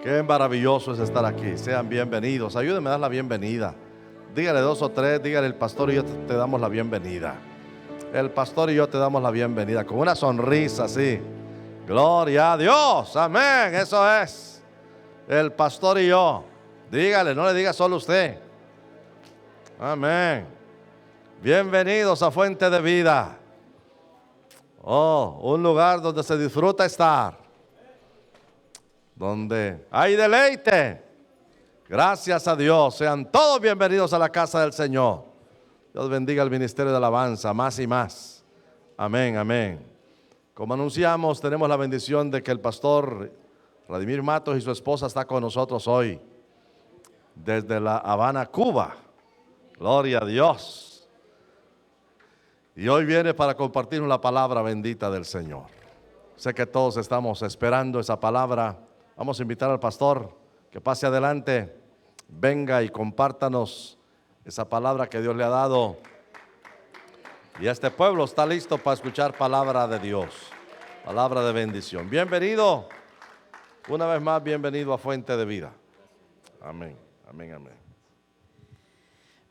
Qué maravilloso es estar aquí. Sean bienvenidos. Ayúdenme a dar la bienvenida. Dígale 2 o 3, dígale: el pastor y yo te damos la bienvenida. El pastor y yo te damos la bienvenida con una sonrisa así. Gloria a Dios. Amén. Eso es. El pastor y yo. Dígale, no le diga solo usted. Amén. Bienvenidos a Fuente de Vida. Oh, un lugar donde se disfruta estar, donde hay deleite. Gracias a Dios. Sean todos bienvenidos a la casa del Señor. Dios bendiga el ministerio de alabanza más y más. Amén, amén. Como anunciamos, tenemos la bendición de que el pastor Vladimir Matos y su esposa está con nosotros hoy desde La Habana, Cuba. Gloria a Dios. Y hoy viene para compartirnos la palabra bendita del Señor. Sé que todos estamos esperando esa palabra. Vamos a invitar al pastor que pase adelante, venga y compártanos esa palabra que Dios le ha dado. Y este pueblo está listo para escuchar palabra de Dios, palabra de bendición. Bienvenido, una vez más, bienvenido a Fuente de Vida. Amén, amén, amén.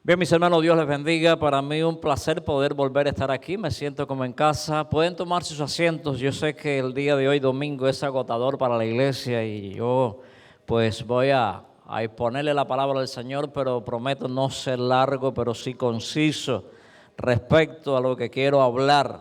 Bien, mis hermanos, Dios les bendiga. Para mí un placer poder volver a estar aquí. Me siento como en casa. Pueden tomar sus asientos. Yo sé que el día de hoy, domingo, es agotador para la iglesia y yo pues voy a exponerle la palabra del Señor, pero prometo no ser largo, pero sí conciso respecto a lo que quiero hablar.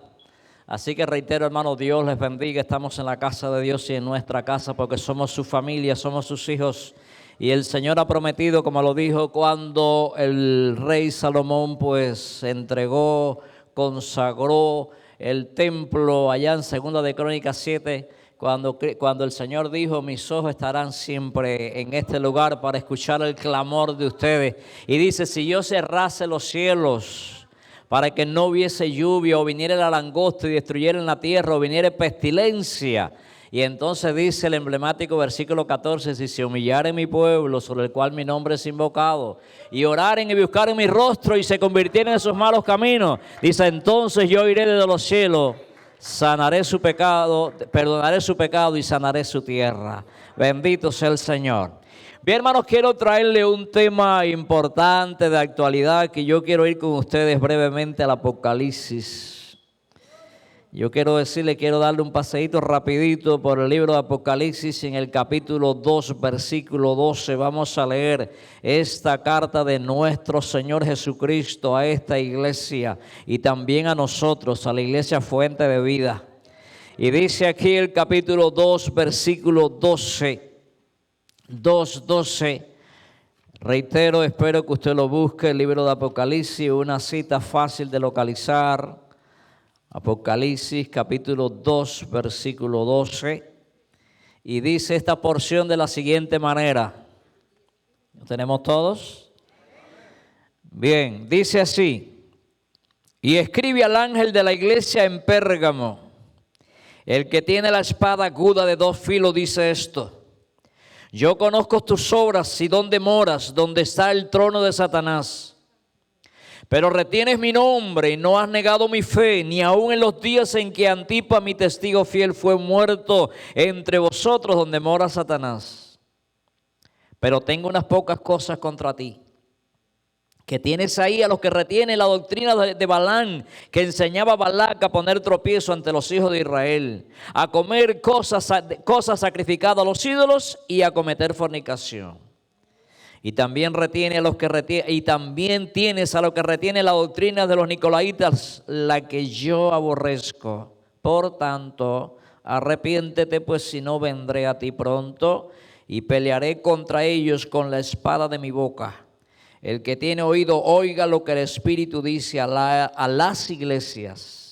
Así que reitero, hermanos, Dios les bendiga. Estamos en la casa de Dios y en nuestra casa porque somos su familia, somos sus hijos. Y el Señor ha prometido, como lo dijo cuando el rey Salomón pues entregó, consagró el templo allá en 2 de Crónicas 7, cuando el Señor dijo: mis ojos estarán siempre en este lugar para escuchar el clamor de ustedes. Y dice: si yo cerrase los cielos para que no hubiese lluvia, o viniera la langosta y destruyera en la tierra, o viniera pestilencia. Y entonces dice el emblemático versículo 14: si se humillare mi pueblo, sobre el cual mi nombre es invocado, y oraren y buscaren mi rostro, y se convirtieren en sus malos caminos, dice, entonces yo iré desde los cielos, sanaré su pecado, perdonaré su pecado y sanaré su tierra. Bendito sea el Señor. Bien, hermanos, quiero traerle un tema importante de actualidad que yo quiero ir con ustedes brevemente al Apocalipsis. Yo quiero darle un paseíto rapidito por el libro de Apocalipsis. En el capítulo 2, versículo 12, vamos a leer esta carta de nuestro Señor Jesucristo a esta iglesia y también a nosotros, a la iglesia Fuente de Vida. Y dice aquí el capítulo 2, versículo 12, 2:12. Reitero, espero que usted lo busque, el libro de Apocalipsis, una cita fácil de localizar. Apocalipsis capítulo 2, versículo 12, y dice esta porción de la siguiente manera. ¿Lo tenemos todos? Bien, dice así: y escribe al ángel de la iglesia en Pérgamo, el que tiene la espada aguda de 2 filos, dice esto: yo conozco tus obras y dónde moras, donde está el trono de Satanás. Pero retienes mi nombre y no has negado mi fe, ni aun en los días en que Antipas, mi testigo fiel, fue muerto entre vosotros, donde mora Satanás. Pero tengo unas pocas cosas contra ti, que tienes ahí a los que retienen la doctrina de Balaam, que enseñaba a Balac a poner tropiezo ante los hijos de Israel, a comer cosas sacrificadas a los ídolos y a cometer fornicación. Y también tienes a los que retienen la doctrina de los nicolaítas, la que yo aborrezco. Por tanto, arrepiéntete, pues si no vendré a ti pronto y pelearé contra ellos con la espada de mi boca. El que tiene oído, oiga lo que el Espíritu dice a las iglesias.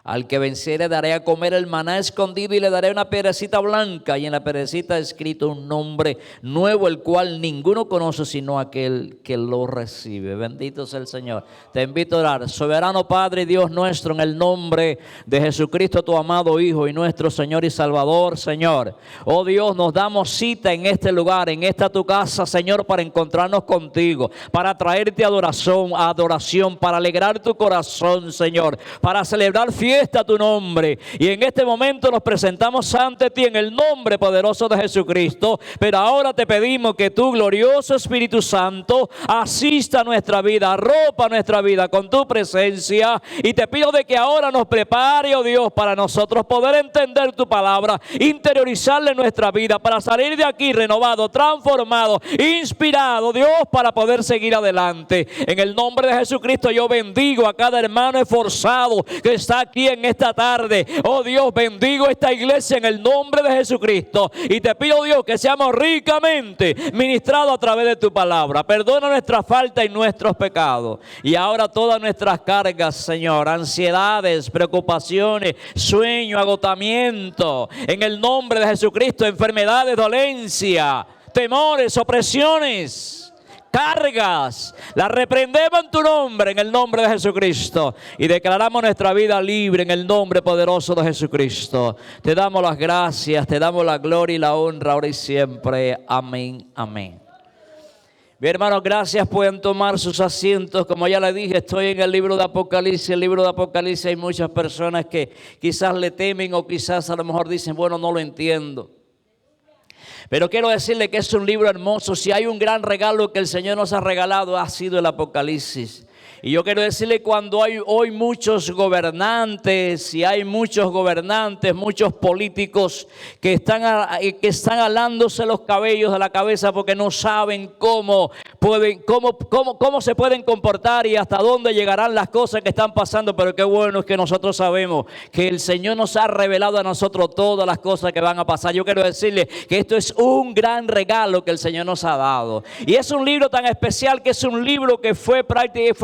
Al que venciere daré a comer el maná escondido y le daré una piedrecita blanca, y en la piedrecita escrito un nombre nuevo, el cual ninguno conoce sino aquel que lo recibe. Bendito sea el Señor. Te invito a orar. Soberano Padre, Dios nuestro, en el nombre de Jesucristo, tu amado Hijo y nuestro Señor y Salvador, Señor. Oh Dios, nos damos cita en este lugar, en esta tu casa, Señor, para encontrarnos contigo, para traerte adoración, para alegrar tu corazón, Señor, para celebrar fiesta manifiesta tu nombre. Y en este momento nos presentamos ante ti en el nombre poderoso de Jesucristo. Pero ahora te pedimos que tu glorioso Espíritu Santo asista a nuestra vida, arropa nuestra vida con tu presencia. Y te pido de que ahora nos prepare, oh Dios, para nosotros poder entender tu palabra, interiorizarla en nuestra vida, para salir de aquí renovado, transformado, inspirado, Dios, para poder seguir adelante. En el nombre de Jesucristo yo bendigo a cada hermano esforzado que está aquí en esta tarde. Oh Dios, bendigo esta iglesia en el nombre de Jesucristo. Y te pido, Dios, que seamos ricamente ministrados a través de tu palabra. Perdona nuestra falta y nuestros pecados. Y ahora todas nuestras cargas, Señor, ansiedades, preocupaciones, sueño, agotamiento, en el nombre de Jesucristo, enfermedades, dolencia, temores, opresiones, cargas, las reprendemos en tu nombre, en el nombre de Jesucristo, y declaramos nuestra vida libre en el nombre poderoso de Jesucristo. Te damos las gracias, te damos la gloria y la honra ahora y siempre. Amén, amén. Bien, hermanos, gracias. Pueden tomar sus asientos. Como ya les dije, estoy en el libro de Apocalipsis. El libro de Apocalipsis, hay muchas personas que quizás le temen o quizás a lo mejor dicen, bueno, no lo entiendo. Pero quiero decirle que es un libro hermoso. Si hay un gran regalo que el Señor nos ha regalado, ha sido el Apocalipsis. Y yo quiero decirle, cuando hay hoy muchos gobernantes, y hay muchos gobernantes, muchos políticos que están alándose los cabellos de la cabeza porque no saben cómo se pueden comportar y hasta dónde llegarán las cosas que están pasando. Pero qué bueno es que nosotros sabemos que el Señor nos ha revelado a nosotros todas las cosas que van a pasar. Yo quiero decirle que esto es un gran regalo que el Señor nos ha dado. Y es un libro tan especial que es un libro que fue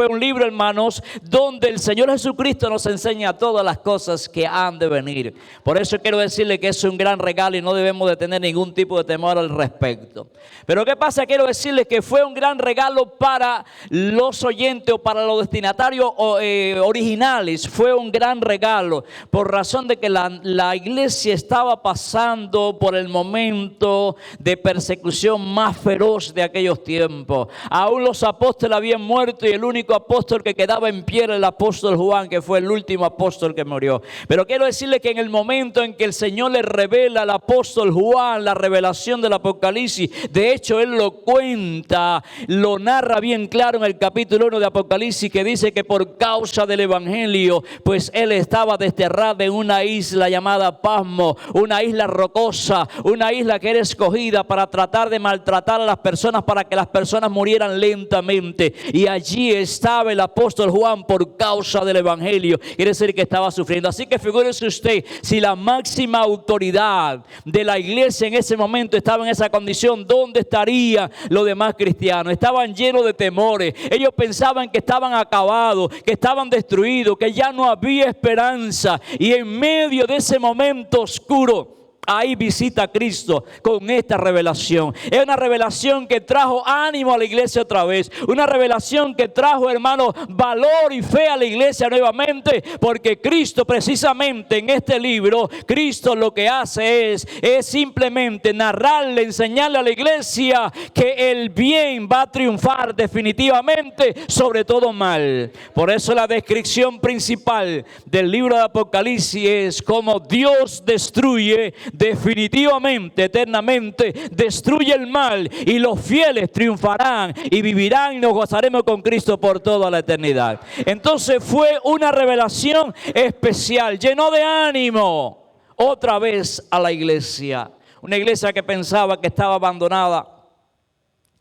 un libro, hermanos, donde el Señor Jesucristo nos enseña todas las cosas que han de venir. Por eso quiero decirle que es un gran regalo y no debemos de tener ningún tipo de temor al respecto. Pero ¿qué pasa? Quiero decirles que fue un gran regalo para los oyentes o para los destinatarios originales. Fue un gran regalo por razón de que la iglesia estaba pasando por el momento de persecución más feroz de aquellos tiempos. Aún los apóstoles habían muerto y el único apóstol que quedaba en pie era el apóstol Juan, que fue el último apóstol que murió. Pero quiero decirle que en el momento en que el Señor le revela al apóstol Juan la revelación del Apocalipsis, de hecho él lo cuenta, lo narra bien claro en el capítulo 1 de Apocalipsis, que dice que por causa del evangelio, pues él estaba desterrado en una isla llamada Pasmo, una isla rocosa, una isla que era escogida para tratar de maltratar a las personas, para que las personas murieran lentamente. Y allí estaba el apóstol Juan por causa del evangelio. Quiere decir que estaba sufriendo. Así que figúrese usted, si la máxima autoridad de la iglesia en ese momento estaba en esa condición, ¿dónde estarían los demás cristianos? Estaban llenos de temores. Ellos pensaban que estaban acabados, que estaban destruidos, que ya no había esperanza. Y en medio de ese momento oscuro, ahí visita a Cristo con esta revelación. Es una revelación que trajo ánimo a la iglesia otra vez. Una revelación que trajo, hermano, valor y fe a la iglesia nuevamente. Porque Cristo, precisamente en este libro, Cristo lo que hace es simplemente narrarle, enseñarle a la iglesia que el bien va a triunfar definitivamente sobre todo mal. Por eso la descripción principal del libro de Apocalipsis es cómo Dios destruye definitivamente, eternamente, destruye el mal, y los fieles triunfarán y vivirán y nos gozaremos con Cristo por toda la eternidad. Entonces fue una revelación especial, llenó de ánimo otra vez a la iglesia. Una iglesia que pensaba que estaba abandonada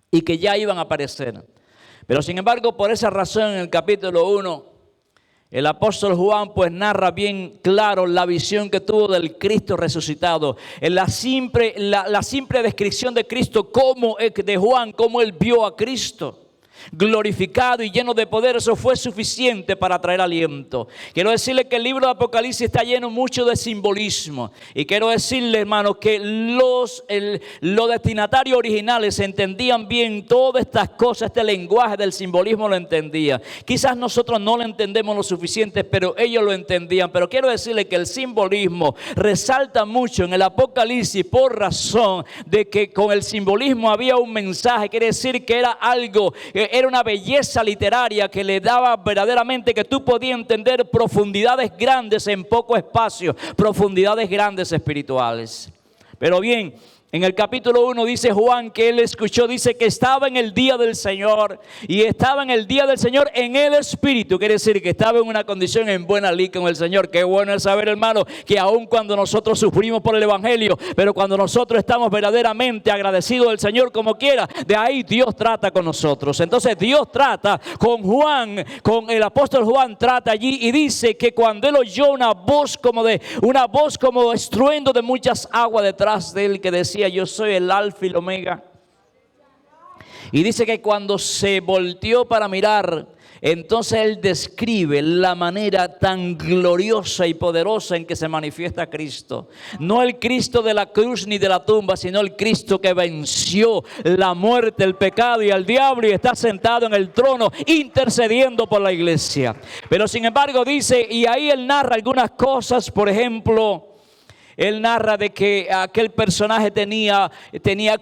y que ya iban a aparecer. Pero sin embargo, por esa razón, en el capítulo 1, el apóstol Juan pues narra bien claro la visión que tuvo del Cristo resucitado. En la simple descripción de Cristo, de Juan, cómo él vio a Cristo glorificado y lleno de poder, eso fue suficiente para traer aliento. Quiero decirle que el libro de Apocalipsis está lleno mucho de simbolismo, y quiero decirle, hermanos, que los destinatarios originales entendían bien todas estas cosas. Este lenguaje del simbolismo lo entendían. Quizás nosotros no lo entendemos lo suficiente, pero ellos lo entendían. Pero quiero decirle que el simbolismo resalta mucho en el Apocalipsis por razón de que con el simbolismo había un mensaje. Quiere decir que era algo era una belleza literaria que le daba verdaderamente que tú podías entender profundidades grandes en poco espacio, profundidades grandes espirituales. Pero bien, en el capítulo 1 dice Juan que él escuchó, dice que estaba en el día del Señor, y estaba en el día del Señor en el Espíritu. Quiere decir que estaba en una condición en buena lid con el Señor. Qué bueno es saber, hermano, que aun cuando nosotros sufrimos por el Evangelio, pero cuando nosotros estamos verdaderamente agradecidos del Señor como quiera, de ahí Dios trata con nosotros. Entonces Dios trata con Juan, con el apóstol Juan trata allí, y dice que cuando él oyó una voz como estruendo de muchas aguas detrás de él, que decía: yo soy el alfa y el omega. Y dice que cuando se volteó para mirar, entonces él describe la manera tan gloriosa y poderosa en que se manifiesta Cristo. No el Cristo de la cruz ni de la tumba, sino el Cristo que venció la muerte, el pecado y al diablo, y está sentado en el trono intercediendo por la iglesia. Pero sin embargo dice, y ahí él narra algunas cosas. Por ejemplo, él narra de que aquel personaje tenía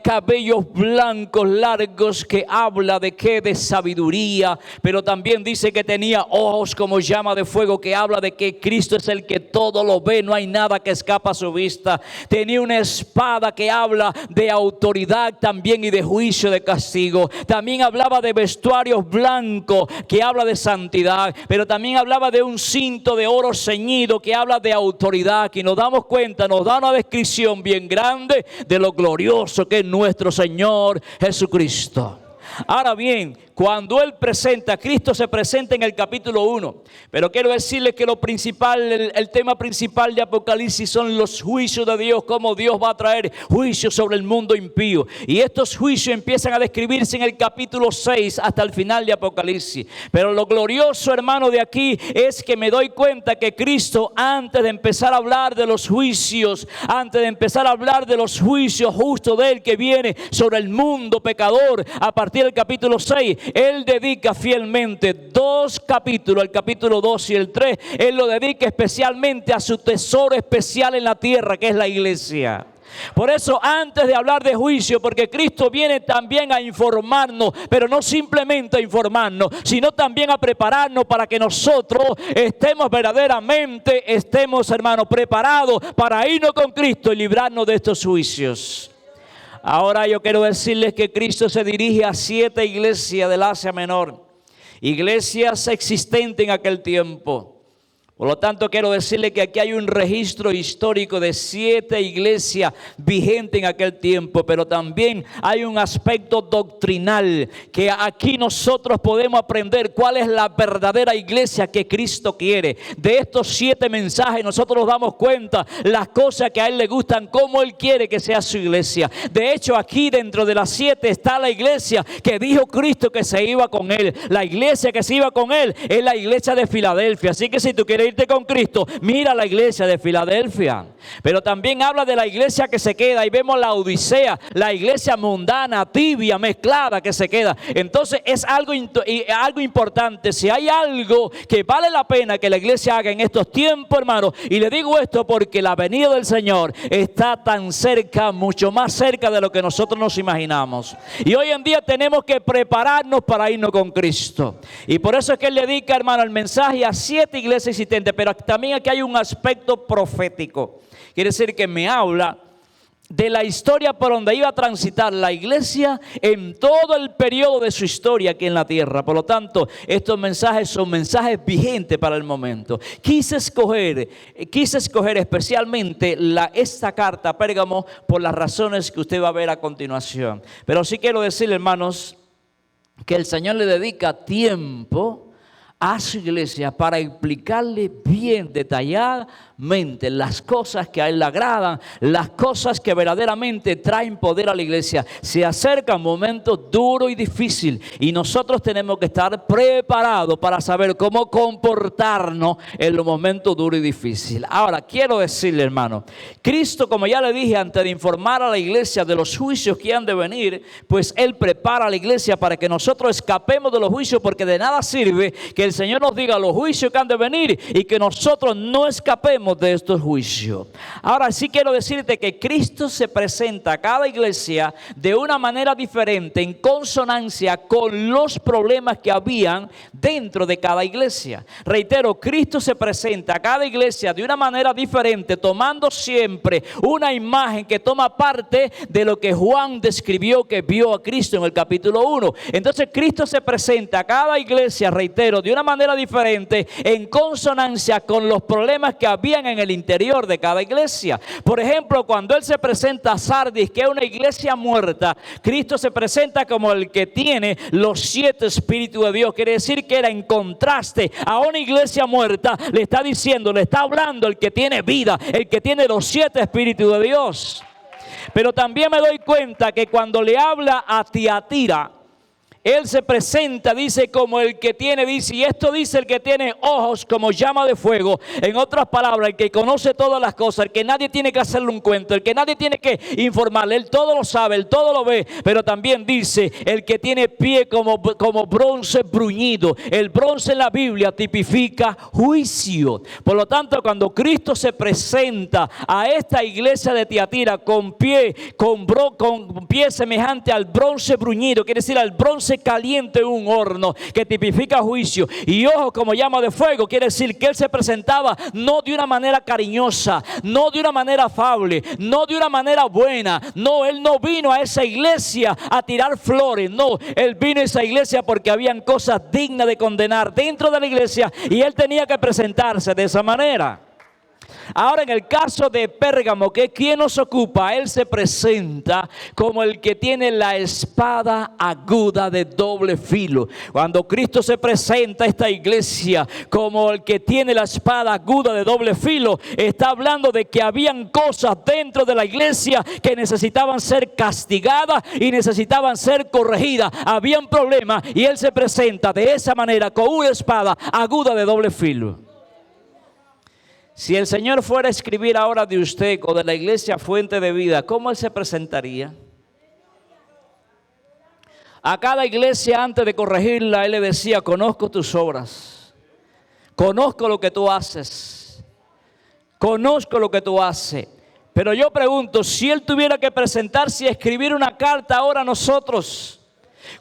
cabellos blancos largos, que habla de qué, de sabiduría. Pero también dice que tenía ojos como llama de fuego, que habla de que Cristo es el que todo lo ve, no hay nada que escapa a su vista. Tenía una espada que habla de autoridad también y de juicio, de castigo. También hablaba de vestuarios blancos, que habla de santidad. Pero también hablaba de un cinto de oro ceñido, que habla de autoridad. Que nos damos cuenta, nos da una descripción bien grande de lo glorioso que es nuestro Señor Jesucristo. Ahora bien, cuando Él presenta, Cristo se presenta en el capítulo 1. Pero quiero decirles que lo principal, el tema principal de Apocalipsis son los juicios de Dios, cómo Dios va a traer juicios sobre el mundo impío. Y estos juicios empiezan a describirse en el capítulo 6 hasta el final de Apocalipsis. Pero lo glorioso, hermano, de aquí es que me doy cuenta que Cristo, antes de empezar a hablar de los juicios, justos de Él que viene sobre el mundo pecador, a partir del capítulo 6, Él dedica fielmente 2 capítulos, el capítulo 2 y el 3, Él lo dedica especialmente a su tesoro especial en la tierra, que es la iglesia. Por eso, antes de hablar de juicio, porque Cristo viene también a informarnos, pero no simplemente a informarnos, sino también a prepararnos para que nosotros estemos verdaderamente, hermanos, preparados para irnos con Cristo y librarnos de estos juicios. Ahora yo quiero decirles que Cristo se dirige a 7 iglesias del Asia Menor, iglesias existentes en aquel tiempo. Por lo tanto, quiero decirle que aquí hay un registro histórico de 7 iglesias vigentes en aquel tiempo, pero también hay un aspecto doctrinal que aquí nosotros podemos aprender cuál es la verdadera iglesia que Cristo quiere. De estos 7 mensajes nosotros nos damos cuenta las cosas que a Él le gustan, cómo Él quiere que sea su iglesia. De hecho, aquí dentro de las 7 está la iglesia que dijo Cristo que se iba con Él. La iglesia que se iba con Él es la iglesia de Filadelfia. Así que si tú quieres irte con Cristo, mira la iglesia de Filadelfia. Pero también habla de la iglesia que se queda, y vemos la Odisea, la iglesia mundana, tibia, mezclada que se queda. Entonces es algo importante. Si hay algo que vale la pena que la iglesia haga en estos tiempos, hermano, y le digo esto porque la venida del Señor está tan cerca, mucho más cerca de lo que nosotros nos imaginamos. Y hoy en día tenemos que prepararnos para irnos con Cristo. Y por eso es que Él dedica, hermano, el mensaje a 7 iglesias existentes. Pero también aquí hay un aspecto profético. Quiere decir que me habla de la historia por donde iba a transitar la iglesia en todo el periodo de su historia aquí en la tierra. Por lo tanto, estos mensajes son mensajes vigentes para el momento. Quise escoger especialmente esta carta a Pérgamo por las razones que usted va a ver a continuación. Pero sí quiero decirle, hermanos, que el Señor le dedica tiempo a su iglesia para explicarle bien detalladamente las cosas que a Él le agradan, las cosas que verdaderamente traen poder a la iglesia. Se acerca un momento duro y difícil, y nosotros tenemos que estar preparados para saber cómo comportarnos en los momentos duros y difíciles. Ahora, quiero decirle, hermano, Cristo, como ya le dije, antes de informar a la iglesia de los juicios que han de venir, pues Él prepara a la iglesia para que nosotros escapemos de los juicios, porque de nada sirve que el el Señor nos diga los juicios que han de venir y que nosotros no escapemos de estos juicios. Ahora sí quiero decirte que Cristo se presenta a cada iglesia de una manera diferente, en consonancia con los problemas que habían dentro de cada iglesia. Reitero, Cristo se presenta a cada iglesia de una manera diferente, tomando siempre una imagen que toma parte de lo que Juan describió que vio a Cristo en el capítulo 1. Entonces Cristo se presenta a cada iglesia, reitero, de una manera diferente, en consonancia con los problemas que habían en el interior de cada iglesia. Por ejemplo, cuando Él se presenta a Sardis, que es una iglesia muerta, Cristo se presenta como el que tiene los 7 espíritus de Dios. Quiere decir que era en contraste a una iglesia muerta. Le está diciendo, le está hablando el que tiene vida, el que tiene los 7 espíritus de Dios. Pero también me doy cuenta que cuando le habla a Tiatira, Él se presenta, dice, como el que tiene, dice, y esto dice el que tiene ojos como llama de fuego. En otras palabras, el que conoce todas las cosas, el que nadie tiene que hacerle un cuento, el que nadie tiene que informarle, Él todo lo sabe, Él todo lo ve. Pero también dice, el que tiene pie como bronce bruñido. El bronce en la Biblia tipifica juicio. Por lo tanto, cuando Cristo se presenta a esta iglesia de Tiatira con pie semejante al bronce bruñido, quiere decir al bronce caliente en un horno, que tipifica juicio, y ojos como llama de fuego, quiere decir que Él se presentaba no de una manera cariñosa, no de una manera afable, no de una manera buena. No, Él no vino a esa iglesia a tirar flores. No, Él vino a esa iglesia porque habían cosas dignas de condenar dentro de la iglesia, y Él tenía que presentarse de esa manera. Ahora, en el caso de Pérgamo, que es quien nos ocupa, Él se presenta como el que tiene la espada aguda de doble filo. Cuando Cristo se presenta a esta iglesia como el que tiene la espada aguda de doble filo, está hablando de que habían cosas dentro de la iglesia que necesitaban ser castigadas y necesitaban ser corregidas. Habían problemas, y Él se presenta de esa manera con una espada aguda de doble filo. Si el Señor fuera a escribir ahora de usted o de la iglesia Fuente de Vida, ¿cómo Él se presentaría? A cada iglesia, antes de corregirla, Él le decía: conozco tus obras, conozco lo que tú haces, conozco lo que tú haces. Pero yo pregunto, si Él tuviera que presentarse y escribir una carta ahora a nosotros,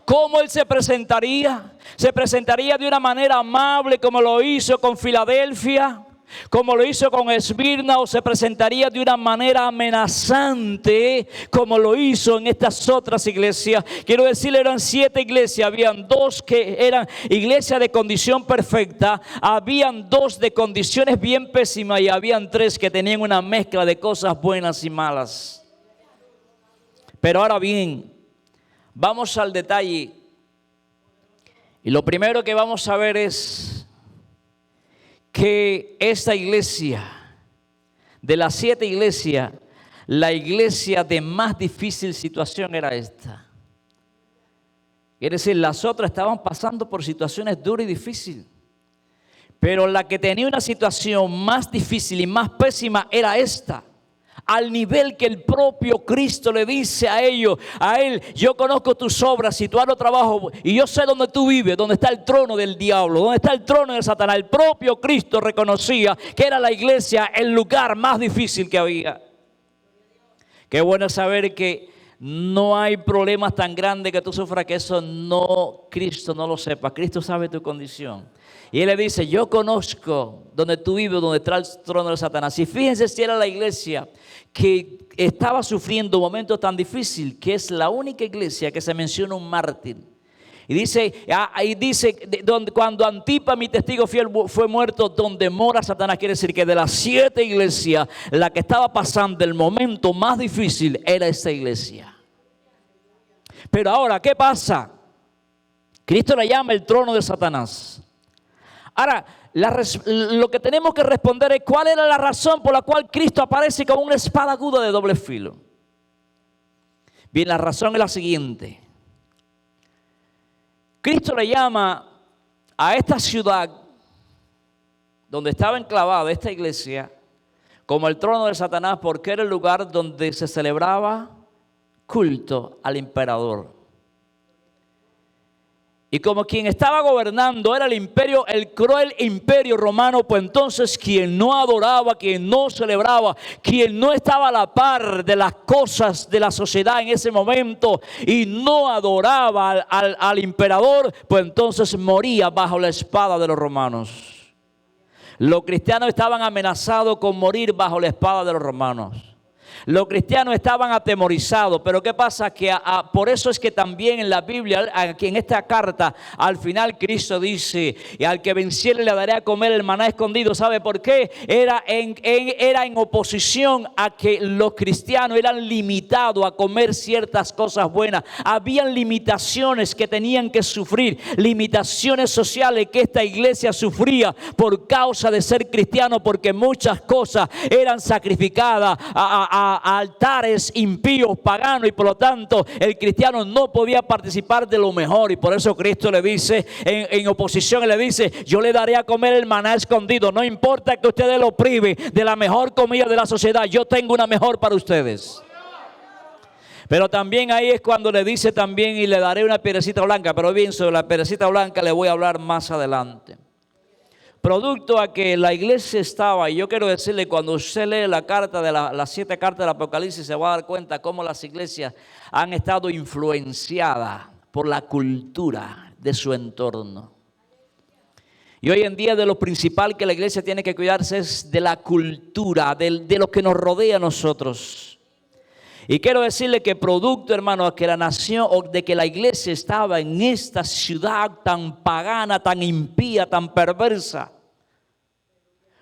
¿cómo Él se presentaría? ¿Se presentaría de una manera amable como lo hizo con Filadelfia, como lo hizo con Esmirna, o se presentaría de una manera amenazante como lo hizo en estas otras iglesias? Quiero decirle, eran 7 iglesias, habían 2 que eran iglesias de condición perfecta, habían 2 de condiciones bien pésimas, y habían 3 que tenían una mezcla de cosas buenas y malas. Pero ahora bien, vamos al detalle, y lo primero que vamos a ver es que esta iglesia, de las 7 iglesias, la iglesia de más difícil situación era esta. Quiere decir, las otras estaban pasando por situaciones duras y difíciles, pero la que tenía una situación más difícil y más pésima era esta. Al nivel que el propio Cristo le dice a ellos, a Él: yo conozco tus obras y tu arduo trabajo, y yo sé dónde tú vives, dónde está el trono del diablo, dónde está el trono de Satanás. El propio Cristo reconocía que era la iglesia el lugar más difícil que había. Qué bueno saber que no hay problemas tan grandes que tú sufras que eso no, Cristo no lo sepa. Cristo sabe tu condición. Y Él le dice: yo conozco donde tú vives, donde está el trono de Satanás. Y fíjense si era la iglesia que estaba sufriendo momentos tan difíciles, que es la única iglesia que se menciona un mártir. Y dice, cuando Antipas, mi testigo fiel, fue muerto, donde mora Satanás. Quiere decir que de las 7 iglesias, la que estaba pasando el momento más difícil era esta iglesia. Pero ahora, ¿qué pasa? Cristo le llama el trono de Satanás. Ahora, lo que tenemos que responder es: ¿cuál era la razón por la cual Cristo aparece con una espada aguda de doble filo? Bien, la razón es la siguiente. Cristo le llama a esta ciudad donde estaba enclavada esta iglesia como el trono de Satanás, porque era el lugar donde se celebraba culto al emperador. Y como quien estaba gobernando era el imperio, el cruel imperio romano, pues entonces quien no adoraba, quien no celebraba, quien no estaba a la par de las cosas de la sociedad en ese momento y no adoraba al emperador, pues entonces moría bajo la espada de los romanos. Los cristianos estaban amenazados con morir bajo la espada de los romanos. Los cristianos estaban atemorizados, pero ¿qué pasa? Que por eso es que también en la Biblia, aquí en esta carta, al final Cristo dice, y al que venciere le daré a comer el maná escondido. ¿Sabe por qué? Era en oposición a que los cristianos eran limitados a comer ciertas cosas buenas. Habían limitaciones que tenían que sufrir, limitaciones sociales que esta iglesia sufría por causa de ser cristiano, porque muchas cosas eran sacrificadas a altares impíos, paganos, y por lo tanto el cristiano no podía participar de lo mejor. Y por eso Cristo le dice en oposición, le dice: yo le daré a comer el maná escondido. No importa que ustedes lo priven de la mejor comida de la sociedad, yo tengo una mejor para ustedes. Pero también ahí es cuando le dice también: y le daré una piedrecita blanca. Pero bien, sobre la piedrecita blanca le voy a hablar más adelante. Producto a que la iglesia estaba, y yo quiero decirle, cuando usted lee la carta de las 7 cartas del Apocalipsis, se va a dar cuenta cómo las iglesias han estado influenciadas por la cultura de su entorno. Y hoy en día de lo principal que la iglesia tiene que cuidarse es de la cultura, de lo que nos rodea a nosotros. Y quiero decirle que producto, hermano, a que la nación o de que la iglesia estaba en esta ciudad tan pagana, tan impía, tan perversa,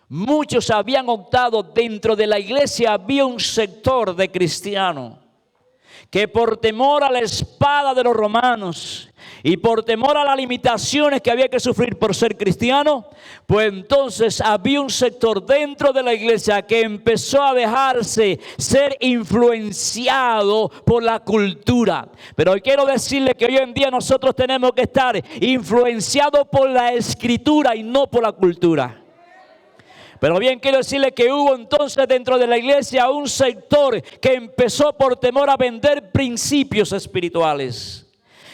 muchos habían optado, dentro de la iglesia había un sector de cristianos que por temor a la espada de los romanos y por temor a las limitaciones que había que sufrir por ser cristiano, pues entonces había un sector dentro de la iglesia que empezó a dejarse ser influenciado por la cultura. Pero hoy quiero decirle que hoy en día nosotros tenemos que estar influenciados por la escritura y no por la cultura. Pero bien, quiero decirle que hubo entonces dentro de la iglesia un sector que empezó por temor a vender principios espirituales.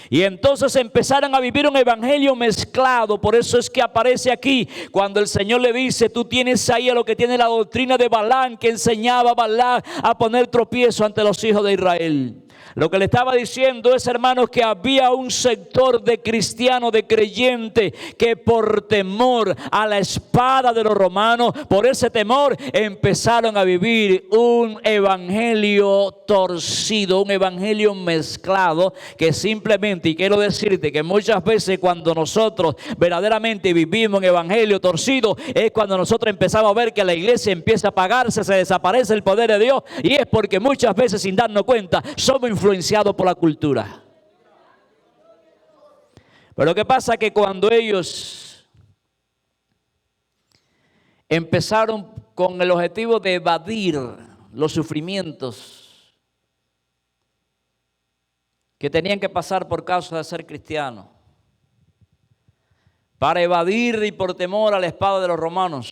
Y entonces empezaron a vivir un evangelio mezclado. Por eso es que aparece aquí cuando el Señor le dice: tú tienes ahí a lo que tiene la doctrina de Balaam, que enseñaba a Balaam a poner tropiezo ante los hijos de Israel. Lo que le estaba diciendo es, hermanos, que había un sector de cristianos, de creyentes, que por temor a la espada de los romanos, por ese temor, empezaron a vivir un evangelio torcido, un evangelio mezclado, que simplemente, y quiero decirte que muchas veces cuando nosotros verdaderamente vivimos un evangelio torcido, es cuando nosotros empezamos a ver que la iglesia empieza a apagarse, se desaparece el poder de Dios, y es porque muchas veces, sin darnos cuenta, somos influenciados por la cultura. Pero ¿qué pasa? Que cuando ellos empezaron con el objetivo de evadir los sufrimientos que tenían que pasar por causa de ser cristianos, para evadir y por temor a la espada de los romanos,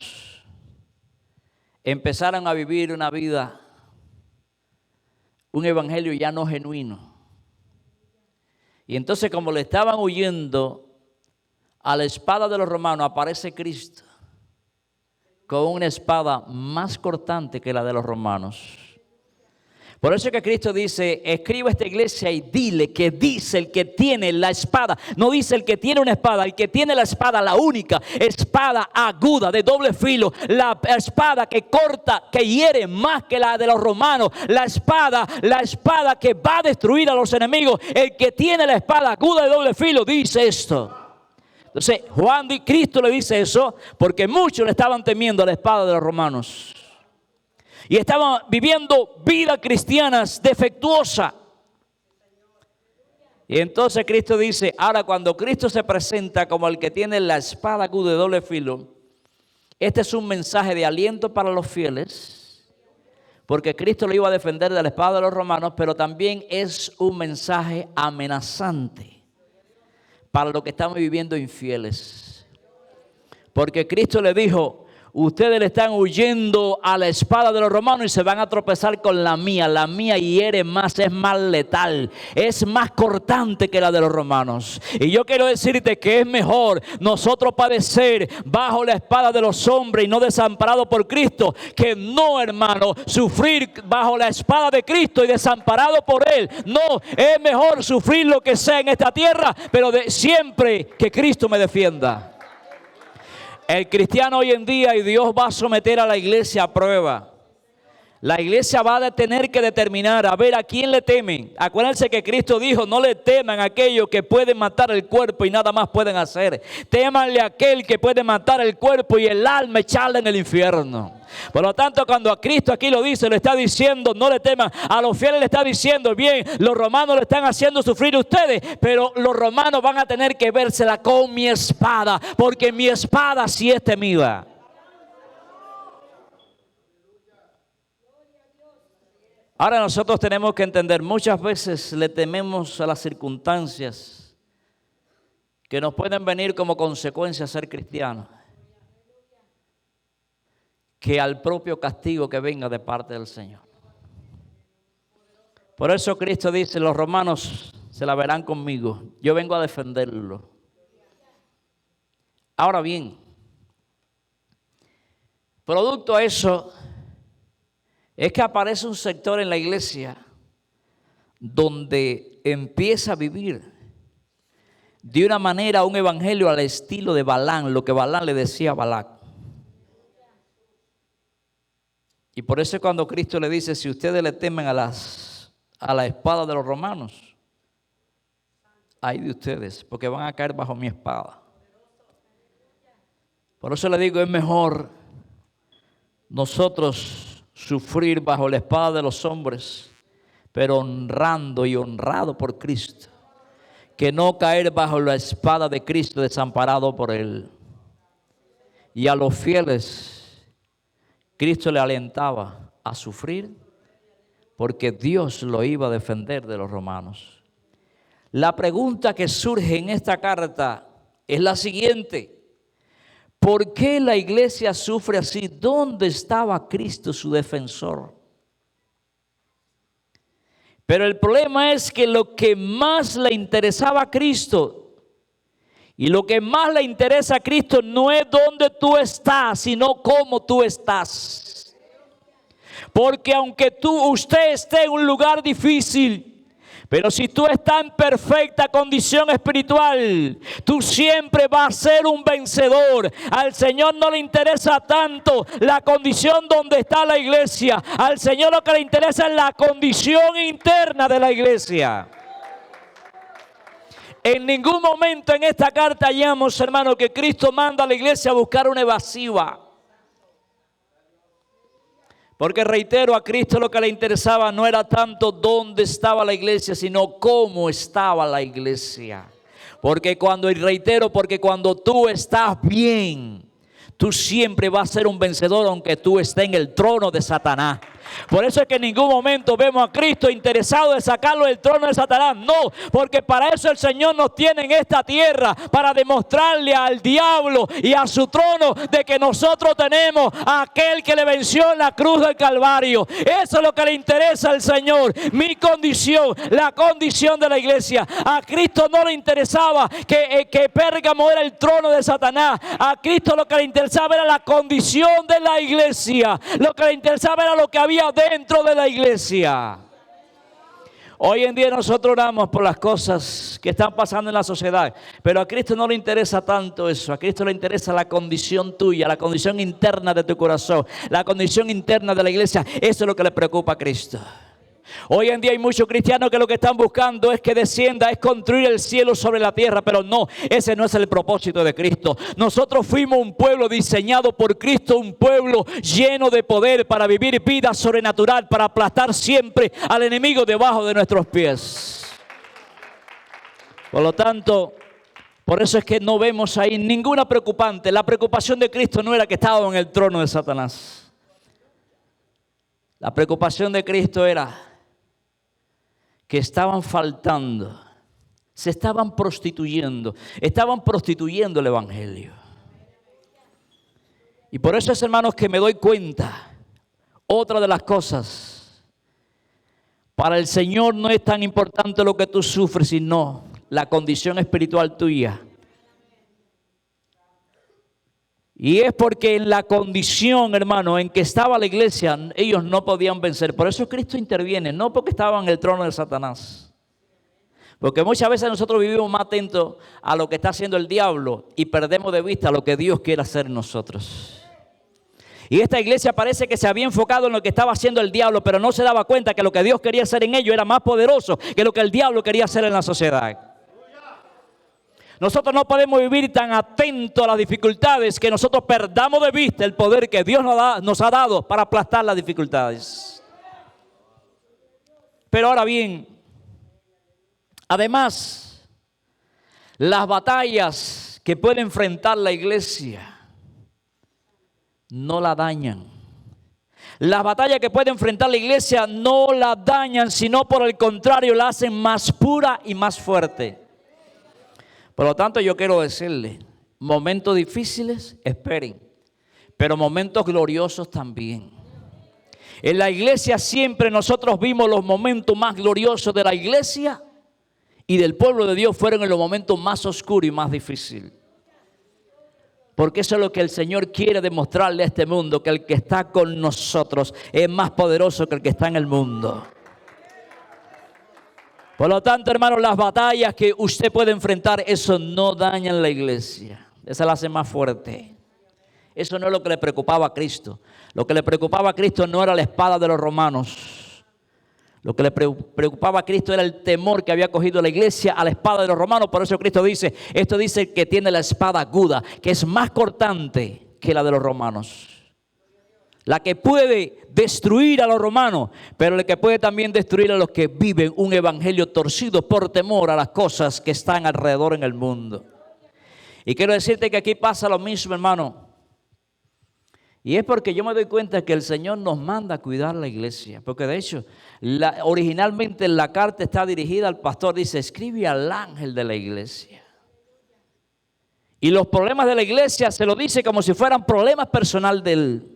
empezaron a vivir una vida, un evangelio ya no genuino. Y entonces, como le estaban huyendo a la espada de los romanos, aparece Cristo con una espada más cortante que la de los romanos. Por eso es que Cristo dice: escribe a esta iglesia y dile que dice el que tiene la espada. No dice el que tiene una espada, el que tiene la espada, la única espada aguda de doble filo, la espada que corta, que hiere más que la de los romanos, la espada que va a destruir a los enemigos. El que tiene la espada aguda de doble filo dice esto. Entonces Cristo le dice eso porque muchos le estaban temiendo a la espada de los romanos y estaban viviendo vidas cristianas defectuosas. Y entonces Cristo dice, ahora cuando Cristo se presenta como el que tiene la espada aguda de doble filo, este es un mensaje de aliento para los fieles, porque Cristo lo iba a defender de la espada de los romanos, pero también es un mensaje amenazante para los que estamos viviendo infieles. Porque Cristo le dijo, Ustedes le están huyendo a la espada de los romanos y se van a tropezar con la mía. La mía hiere más, es más letal, es más cortante que la de los romanos. Y yo quiero decirte que es mejor nosotros padecer bajo la espada de los hombres y no desamparados por Cristo, que no, hermano, sufrir bajo la espada de Cristo y desamparado por Él. No, es mejor sufrir lo que sea en esta tierra, pero siempre que Cristo me defienda. El cristiano hoy en día, y Dios va a someter a la iglesia a prueba. La iglesia va a tener que determinar a ver a quién le temen. Acuérdense que Cristo dijo: no le teman a aquellos que pueden matar el cuerpo y nada más pueden hacer. Témanle a aquel que puede matar el cuerpo y el alma echarla en el infierno. Por lo tanto, cuando a Cristo aquí lo dice, le está diciendo: no le teman. A los fieles le está diciendo: bien, los romanos le están haciendo sufrir a ustedes, pero los romanos van a tener que vérsela con mi espada, porque mi espada sí es temida. Ahora nosotros tenemos que entender, muchas veces le tememos a las circunstancias que nos pueden venir como consecuencia de ser cristianos, que al propio castigo que venga de parte del Señor. Por eso Cristo dice: los romanos se la verán conmigo, yo vengo a defenderlo. Ahora bien, producto a eso es que aparece un sector en la iglesia donde empieza a vivir de una manera un evangelio al estilo de Balaam, lo que Balaam le decía a Balac. Y por eso cuando Cristo le dice: si ustedes le temen a la espada de los romanos, ay de ustedes, porque van a caer bajo mi espada. Por eso le digo, es mejor nosotros sufrir bajo la espada de los hombres, pero honrando y honrado por Cristo, que no caer bajo la espada de Cristo desamparado por Él. Y a los fieles, Cristo le alentaba a sufrir porque Dios lo iba a defender de los romanos. La pregunta que surge en esta carta es la siguiente: ¿por qué la iglesia sufre así? ¿Dónde estaba Cristo, su defensor? Pero el problema es que lo que más le interesaba a Cristo y lo que más le interesa a Cristo no es dónde tú estás, sino cómo tú estás. Porque aunque usted esté en un lugar difícil, pero si tú estás en perfecta condición espiritual, tú siempre vas a ser un vencedor. Al Señor no le interesa tanto la condición donde está la iglesia. Al Señor lo que le interesa es la condición interna de la iglesia. En ningún momento en esta carta hallamos, hermano, que Cristo manda a la iglesia a buscar una evasiva. Porque reitero, a Cristo lo que le interesaba no era tanto dónde estaba la iglesia, sino cómo estaba la iglesia. Porque cuando tú estás bien, tú siempre vas a ser un vencedor aunque tú estés en el trono de Satanás. Por eso es que en ningún momento vemos a Cristo interesado de sacarlo del trono de Satanás. No, porque para eso el Señor nos tiene en esta tierra, para demostrarle al diablo y a su trono de que nosotros tenemos a aquel que le venció en la cruz del Calvario. Eso es lo que le interesa al Señor, mi condición, la condición de la iglesia. A Cristo no le interesaba que Pérgamo era el trono de Satanás. A Cristo lo que le interesaba era la condición de la iglesia. Lo que le interesaba era lo que había dentro de la iglesia. Hoy en día nosotros oramos por las cosas que están pasando en la sociedad, pero a Cristo no le interesa tanto eso. A Cristo le interesa la condición tuya, la condición interna de tu corazón, la condición interna de la iglesia. Eso es lo que le preocupa a Cristo. Hoy en día hay muchos cristianos que lo que están buscando es que descienda, es construir el cielo sobre la tierra, pero no, ese no es el propósito de Cristo. Nosotros fuimos un pueblo diseñado por Cristo, un pueblo lleno de poder para vivir vida sobrenatural, para aplastar siempre al enemigo debajo de nuestros pies. Por lo tanto, por eso es que no vemos ahí ninguna preocupante. La preocupación de Cristo no era que estaba en el trono de Satanás. La preocupación de Cristo era que estaban faltando, se estaban prostituyendo el evangelio. Y por eso es, hermanos, que me doy cuenta, otra de las cosas, para el Señor no es tan importante lo que tú sufres, sino la condición espiritual tuya. Y es porque en la condición, hermano, en que estaba la iglesia, ellos no podían vencer. Por eso Cristo interviene, no porque estaban en el trono de Satanás. Porque muchas veces nosotros vivimos más atentos a lo que está haciendo el diablo y perdemos de vista lo que Dios quiere hacer en nosotros. Y esta iglesia parece que se había enfocado en lo que estaba haciendo el diablo, pero no se daba cuenta que lo que Dios quería hacer en ellos era más poderoso que lo que el diablo quería hacer en la sociedad. Nosotros no podemos vivir tan atentos a las dificultades que nosotros perdamos de vista el poder que Dios nos ha dado para aplastar las dificultades. Pero ahora bien, además, las batallas que puede enfrentar la iglesia no la dañan. Las batallas que puede enfrentar la iglesia no la dañan, sino por el contrario la hacen más pura y más fuerte. Por lo tanto, yo quiero decirle, momentos difíciles, esperen, pero momentos gloriosos también. En la iglesia siempre nosotros vimos los momentos más gloriosos de la iglesia y del pueblo de Dios fueron en los momentos más oscuros y más difíciles. Porque eso es lo que el Señor quiere demostrarle a este mundo, que el que está con nosotros es más poderoso que el que está en el mundo. Por lo tanto, hermanos, las batallas que usted puede enfrentar, eso no dañan la iglesia. Esa la hace más fuerte. Eso no es lo que le preocupaba a Cristo. Lo que le preocupaba a Cristo no era la espada de los romanos. Lo que le preocupaba a Cristo era el temor que había cogido la iglesia a la espada de los romanos. Por eso Cristo dice, esto dice que tiene la espada aguda, que es más cortante que la de los romanos. La que puede destruir a los romanos, pero la que puede también destruir a los que viven un evangelio torcido por temor a las cosas que están alrededor en el mundo. Y quiero decirte que aquí pasa lo mismo, hermano. Y es porque yo me doy cuenta que el Señor nos manda a cuidar la iglesia. Porque de hecho, originalmente la carta está dirigida al pastor. Dice, escribe al ángel de la iglesia. Y los problemas de la iglesia se lo dice como si fueran problemas personales de él.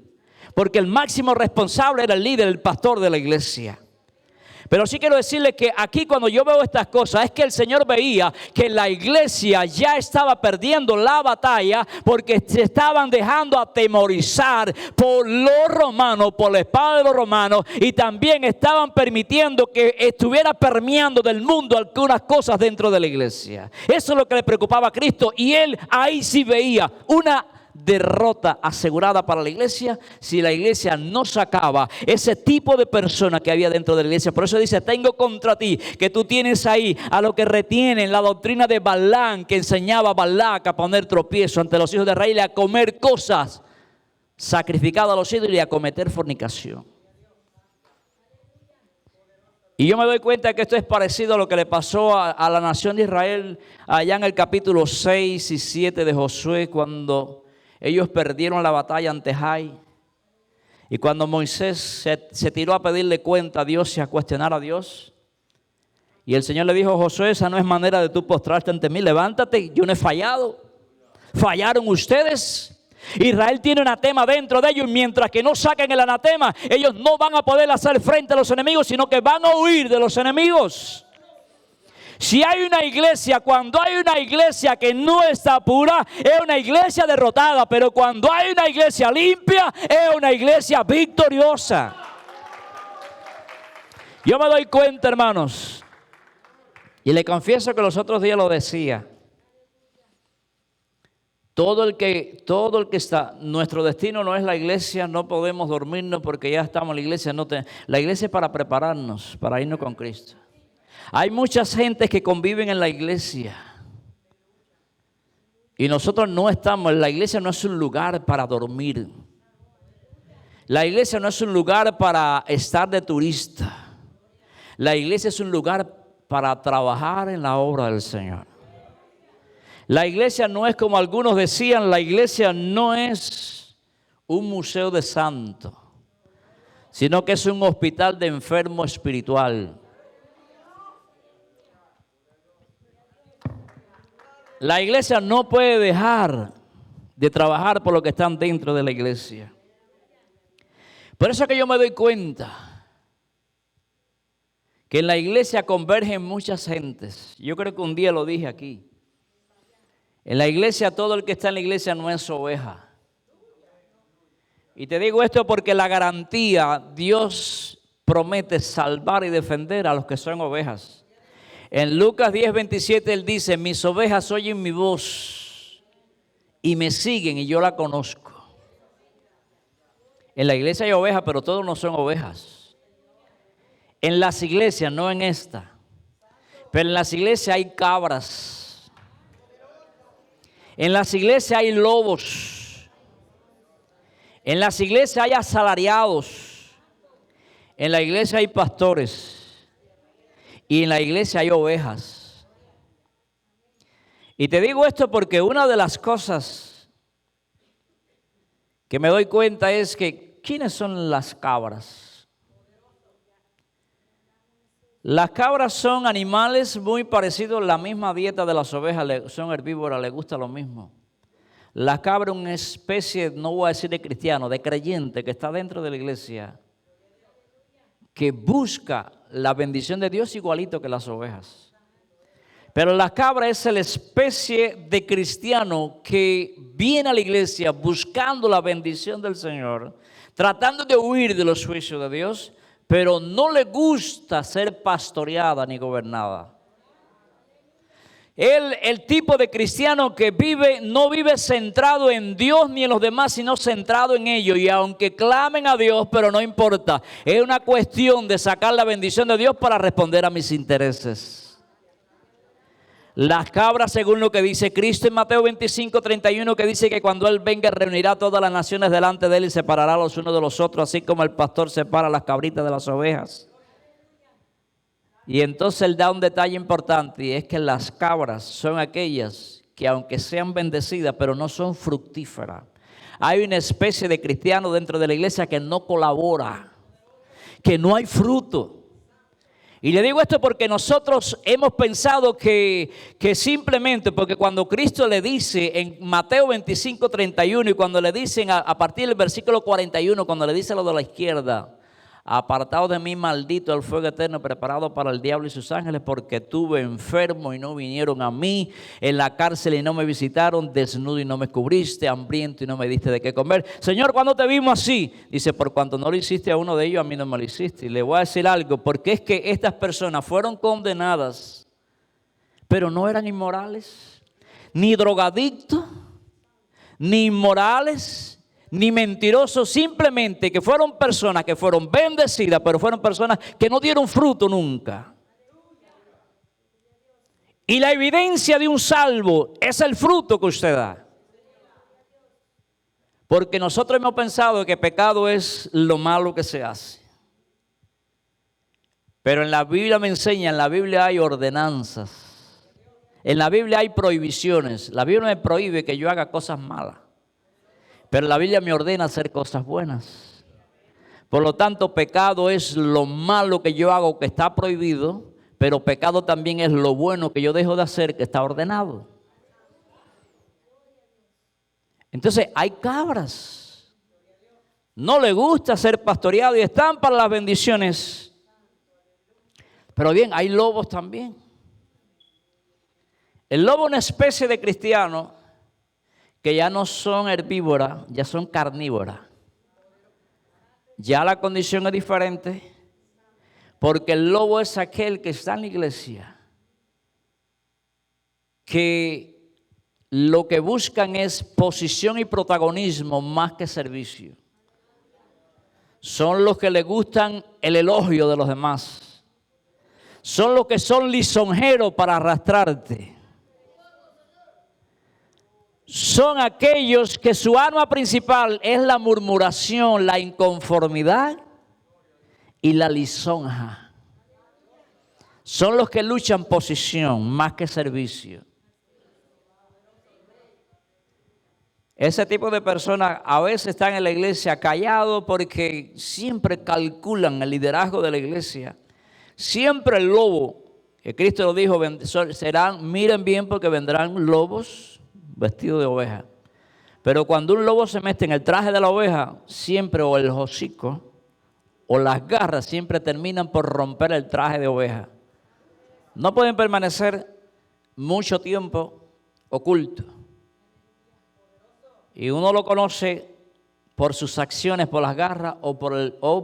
Porque el máximo responsable era el líder, el pastor de la iglesia. Pero sí quiero decirle que aquí cuando yo veo estas cosas es que el Señor veía que la iglesia ya estaba perdiendo la batalla porque se estaban dejando atemorizar por los romanos, por la espada de los romanos, y también estaban permitiendo que estuviera permeando del mundo algunas cosas dentro de la iglesia. Eso es lo que le preocupaba a Cristo y él ahí sí veía una derrota asegurada para la iglesia si la iglesia no sacaba ese tipo de persona que había dentro de la iglesia. Por eso dice, tengo contra ti que tú tienes ahí a lo que retienen la doctrina de Balaam, que enseñaba a Balac a poner tropiezo ante los hijos de Israel, a comer cosas sacrificadas a los ídolos y a cometer fornicación. Y yo me doy cuenta que esto es parecido a lo que le pasó a la nación de Israel allá en el capítulo 6 y 7 de Josué, cuando ellos perdieron la batalla ante Jai. Y cuando Moisés se tiró a pedirle cuenta a Dios y a cuestionar a Dios. Y el Señor le dijo, Josué, esa no es manera de tú postrarte ante mí. Levántate, yo no he fallado. Fallaron ustedes. Israel tiene un anatema dentro de ellos y mientras que no saquen el anatema, ellos no van a poder hacer frente a los enemigos, sino que van a huir de los enemigos. Si hay una iglesia, cuando hay una iglesia que no está pura, es una iglesia derrotada. Pero cuando hay una iglesia limpia, es una iglesia victoriosa. Yo me doy cuenta, hermanos, y le confieso que los otros días lo decía. Todo el que está, nuestro destino no es la iglesia, no podemos dormirnos porque ya estamos en la iglesia. La iglesia es para prepararnos, para irnos con Cristo. Hay muchas gentes que conviven en la iglesia y nosotros no estamos. La iglesia no es un lugar para dormir. La iglesia no es un lugar para estar de turista. La iglesia es un lugar para trabajar en la obra del Señor. La iglesia no es como algunos decían, la iglesia no es un museo de santos, sino que es un hospital de enfermo espiritual. La iglesia no puede dejar de trabajar por los que están dentro de la iglesia. Por eso es que yo me doy cuenta que en la iglesia convergen muchas gentes. Yo creo que un día lo dije aquí. En la iglesia, todo el que está en la iglesia no es oveja. Y te digo esto porque la garantía, Dios promete salvar y defender a los que son ovejas. En Lucas 10:27 Él dice, mis ovejas oyen mi voz y me siguen y yo la conozco. En la iglesia hay ovejas, pero todos no son ovejas. En las iglesias, no en esta, pero en las iglesias hay cabras. En las iglesias hay lobos. En las iglesias hay asalariados. En la iglesia hay pastores. Y en la iglesia hay ovejas. Y te digo esto porque una de las cosas que me doy cuenta es que ¿quiénes son las cabras? Las cabras son animales muy parecidos, la misma dieta de las ovejas, son herbívoras, les gusta lo mismo. La cabra es una especie, no voy a decir de cristiano, de creyente que está dentro de la iglesia, que busca la bendición de Dios igualito que las ovejas. Pero la cabra es la especie de cristiano que viene a la iglesia buscando la bendición del Señor, tratando de huir de los juicios de Dios, pero no le gusta ser pastoreada ni gobernada. El tipo de cristiano que vive, no vive centrado en Dios ni en los demás, sino centrado en ellos. Y aunque clamen a Dios, pero no importa. Es una cuestión de sacar la bendición de Dios para responder a mis intereses. Las cabras, según lo que dice Cristo en Mateo 25:31, que dice que cuando Él venga reunirá a todas las naciones delante de Él y separará los unos de los otros, así como el pastor separa las cabritas de las ovejas. Y entonces Él da un detalle importante, y es que las cabras son aquellas que aunque sean bendecidas, pero no son fructíferas. Hay una especie de cristiano dentro de la iglesia que no colabora, que no hay fruto. Y le digo esto porque nosotros hemos pensado que simplemente, porque cuando Cristo le dice en Mateo 25:31 y cuando le dicen a partir del versículo 41, cuando le dice lo de la izquierda, apartado de mí, maldito, el fuego eterno preparado para el diablo y sus ángeles, porque estuve enfermo y no vinieron a mí, en la cárcel y no me visitaron, desnudo y no me cubriste, hambriento y no me diste de qué comer. Señor, ¿cuándo te vimos así? Dice, por cuanto no lo hiciste a uno de ellos, a mí no me lo hiciste. Y le voy a decir algo, porque es que estas personas fueron condenadas, pero no eran inmorales, ni drogadictos, ni inmorales, ni mentirosos, simplemente que fueron personas que fueron bendecidas, pero fueron personas que no dieron fruto nunca. Y la evidencia de un salvo es el fruto que usted da. Porque nosotros hemos pensado que pecado es lo malo que se hace. Pero en la Biblia me enseña, en la Biblia hay ordenanzas. En la Biblia hay prohibiciones. La Biblia me prohíbe que yo haga cosas malas. Pero la Biblia me ordena hacer cosas buenas. Por lo tanto, pecado es lo malo que yo hago que está prohibido, pero pecado también es lo bueno que yo dejo de hacer que está ordenado. Entonces, hay cabras. No les gusta ser pastoreado y están para las bendiciones. Pero bien, hay lobos también. El lobo es una especie de cristiano que ya no son herbívoras, ya son carnívoras. Ya la condición es diferente, porque el lobo es aquel que está en la iglesia, que lo que buscan es posición y protagonismo más que servicio. Son los que les gustan el elogio de los demás. Son los que son lisonjeros para arrastrarte. Son aquellos que su arma principal es la murmuración, la inconformidad y la lisonja. Son los que luchan posición más que servicio. Ese tipo de personas a veces están en la iglesia callados porque siempre calculan el liderazgo de la iglesia. Siempre el lobo, que Cristo lo dijo, miren bien porque vendrán lobos vestido de oveja. Pero cuando un lobo se mete en el traje de la oveja, siempre o el hocico o las garras siempre terminan por romper el traje de oveja. No pueden permanecer mucho tiempo ocultos. Y uno lo conoce por sus acciones, por las garras o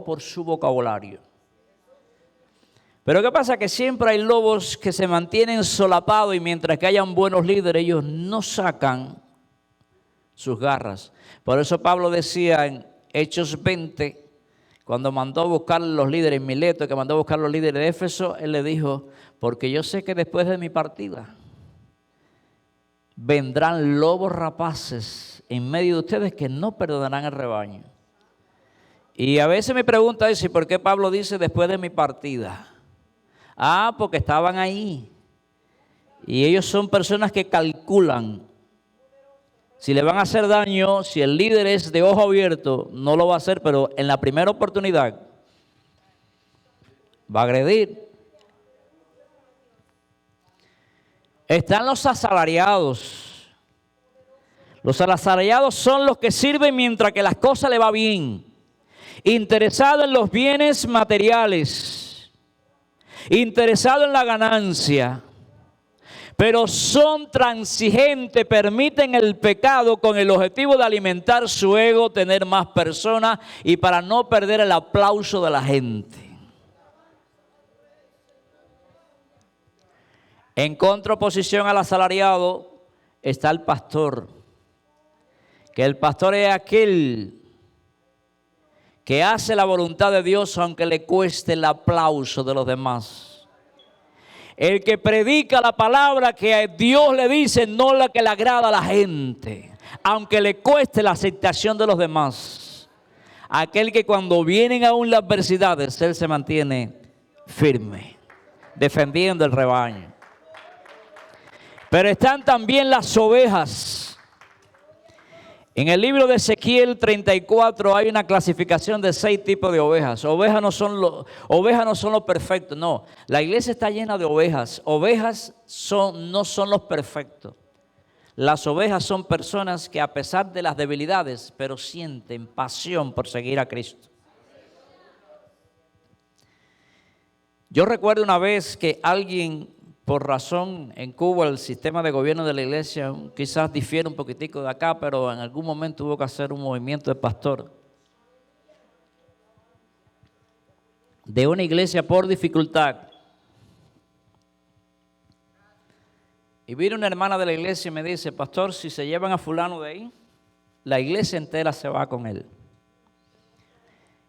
por su vocabulario. Pero ¿qué pasa? Que siempre hay lobos que se mantienen solapados y mientras que hayan buenos líderes, ellos no sacan sus garras. Por eso Pablo decía en Hechos 20, cuando mandó a buscar los líderes en Mileto, que mandó a buscar los líderes de Éfeso, él le dijo, porque yo sé que después de mi partida vendrán lobos rapaces en medio de ustedes que no perdonarán el rebaño. Y a veces me pregunta eso, ¿y por qué Pablo dice después de mi partida? Porque estaban ahí. Y ellos son personas que calculan. Si le van a hacer daño, si el líder es de ojo abierto, no lo va a hacer, pero en la primera oportunidad va a agredir. Están los asalariados. Los asalariados son los que sirven mientras que las cosas le va bien. Interesados en los bienes materiales. Interesados en la ganancia. Pero son transigentes, permiten el pecado con el objetivo de alimentar su ego, tener más personas y para no perder el aplauso de la gente. En contraposición al asalariado está el pastor, que el pastor es aquel que hace la voluntad de Dios aunque le cueste el aplauso de los demás. El que predica la palabra que a Dios le dice, no la que le agrada a la gente, aunque le cueste la aceptación de los demás. Aquel que cuando vienen aún las adversidades, él se mantiene firme, defendiendo el rebaño. Pero están también las ovejas. En el libro de Ezequiel 34 hay una clasificación de 6 tipos de ovejas. Ovejas no son los perfectos, no. La iglesia está llena de ovejas. Ovejas no son los perfectos. Las ovejas son personas que a pesar de las debilidades, pero sienten pasión por seguir a Cristo. Yo recuerdo una vez que alguien, por razón en Cuba, el sistema de gobierno de la iglesia quizás difiere un poquitico de acá, pero en algún momento hubo que hacer un movimiento de pastor de una iglesia por dificultad. Y vino una hermana de la iglesia y me dice, pastor, si se llevan a fulano de ahí, la iglesia entera se va con él.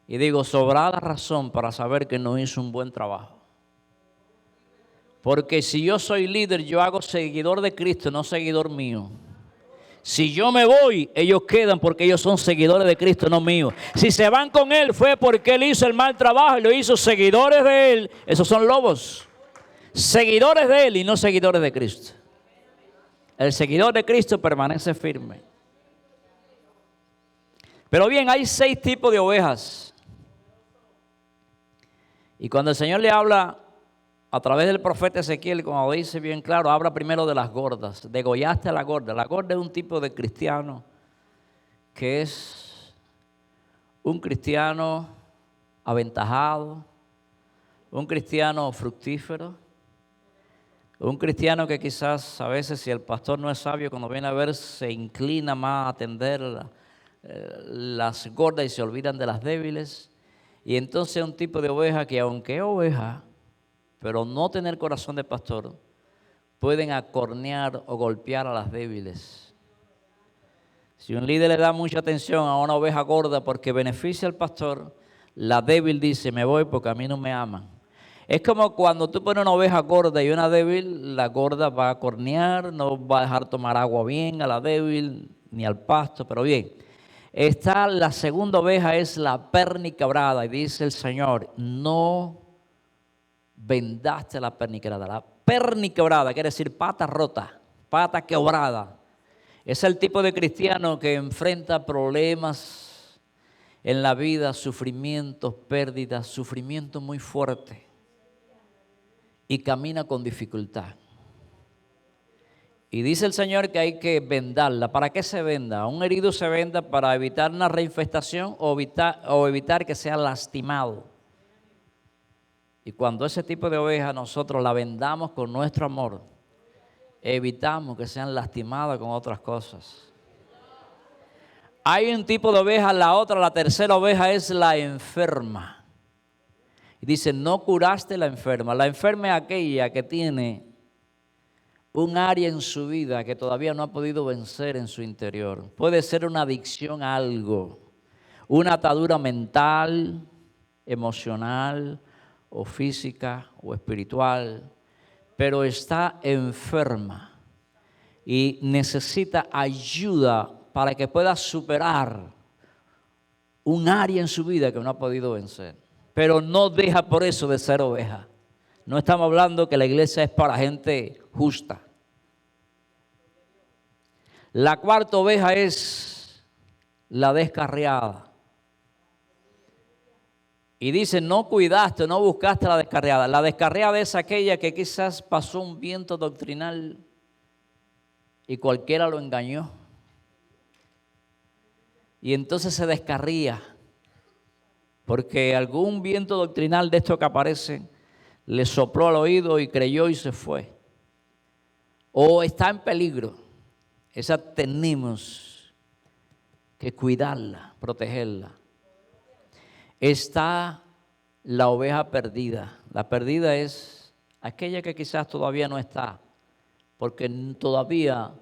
Y digo, sobrada razón para saber que no hizo un buen trabajo. Porque si yo soy líder, yo hago seguidor de Cristo, no seguidor mío. Si yo me voy, ellos quedan porque ellos son seguidores de Cristo, no míos. Si se van con él, fue porque él hizo el mal trabajo y lo hizo seguidores de él. Esos son lobos. Seguidores de él y no seguidores de Cristo. El seguidor de Cristo permanece firme. Pero bien, hay 6 tipos de ovejas. Y cuando el Señor le habla a través del profeta Ezequiel, como dice bien claro, habla primero de las gordas. Degollaste a la gorda. La gorda es un tipo de cristiano que es un cristiano aventajado, un cristiano fructífero, un cristiano que quizás a veces, si el pastor no es sabio, cuando viene a ver se inclina más a atender las gordas y se olvidan de las débiles. Y entonces es un tipo de oveja que aunque es oveja, pero no tener corazón de pastor, pueden acornear o golpear a las débiles. Si un líder le da mucha atención a una oveja gorda porque beneficia al pastor, la débil dice, me voy porque a mí no me aman. Es como cuando tú pones una oveja gorda y una débil, la gorda va a cornear, no va a dejar tomar agua bien a la débil, ni al pasto, pero bien. Está la segunda oveja, es la perniquebrada, y dice el Señor, no vendaste la perniquebrada. La perniquebrada quiere decir pata rota, pata quebrada. Es el tipo de cristiano que enfrenta problemas en la vida, sufrimientos, pérdidas, sufrimiento muy fuerte y camina con dificultad. Y dice el Señor que hay que vendarla. ¿Para qué se venda? Un herido se venda para evitar una reinfestación o evitar que sea lastimado. Y cuando ese tipo de oveja nosotros la vendamos con nuestro amor, evitamos que sean lastimadas con otras cosas. Hay un tipo de oveja, la tercera oveja es la enferma. Y dice, no curaste la enferma. La enferma es aquella que tiene un área en su vida que todavía no ha podido vencer en su interior. Puede ser una adicción a algo, una atadura mental, emocional, o física, o espiritual, pero está enferma y necesita ayuda para que pueda superar un área en su vida que no ha podido vencer. Pero no deja por eso de ser oveja. No estamos hablando que la iglesia es para gente justa. La cuarta oveja es la descarriada. Y dice, no cuidaste, no buscaste la descarriada. La descarriada es aquella que quizás pasó un viento doctrinal y cualquiera lo engañó. Y entonces se descarría, porque algún viento doctrinal de estos que aparecen le sopló al oído y creyó y se fue. O está en peligro. Esa tenemos que cuidarla, protegerla. Está la oveja perdida. La perdida es aquella que quizás todavía no está, porque todavía